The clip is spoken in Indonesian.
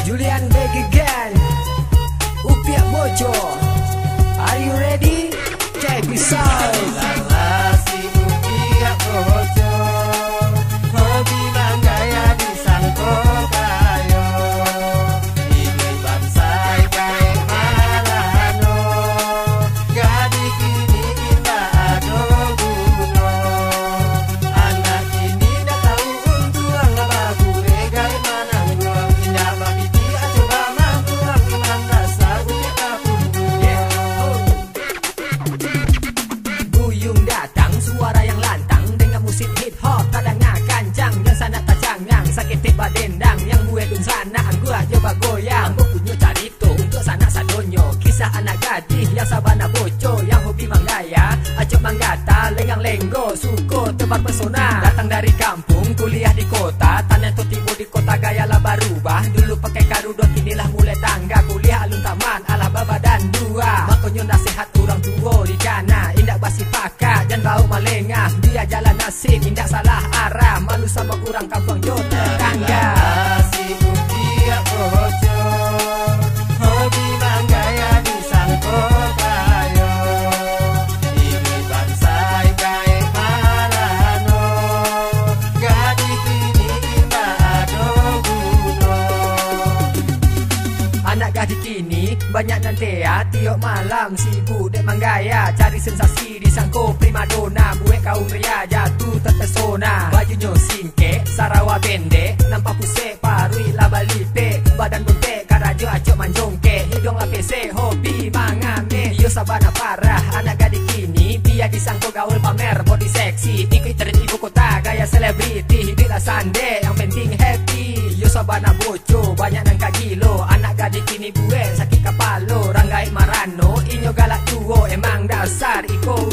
Julian back again. Upiak Bojo. Are you ready? Kayak pisau. Lala si Upiak Bojo, hobi manggaya disangko kayo. Ini bansai kae malano, gadi kini indah ado guno. Anak kini dah tahu untuang bagure gae manang ruang. Indah babiti coba mangkuang iman rasa upiak kapundu. Buyung datang, suara yang lantang dengan musik hip hop tadangnya kancang yang sana tajangang sakit tiba dendang yang gue dun sana gua coba goyang bukunyo carito untuk sana sadonyo kisah anak gadis yang sabana boco yang hobi manggaya acok manggata lenggang lenggo suko tebar pesona datang dari kampung kuliah di kota tanah tu tibu di kota gaya lah berubah dulu pakai karudot inilah mulai tangga kuliah alun taman ala baba dan dua makonyo nasihat orang tua di kana indak basi pakak dan bau malengah dia jalan nasib indak salah arah malu sama kurang kampung yo tetangga. Si Upiak Bojo, hobi manggaya disangko kayo. Ini bansai kae marano, gadi kini indah ado guno. Anak gadis kini banyak nantea tiap malam sibuk dek manggaya cari sensasi disangko primadona buat kaum pria jatuh terpesona bajunya singkek Sarawak pendek nampak pusek parui laba lipe badan bontek karajo acok manjongke hidung lapese hobi mangame yo sabana parah anak gadis kini biar disangko gaul pamer body seksi ikut tren ibu kota gaya selebriti hiduplah sande yang penting happy yo sabana boco banyak nang kagilo anak gadis kini buat sakit kapalo ranggai marano inyo galak tuo emang dasar iko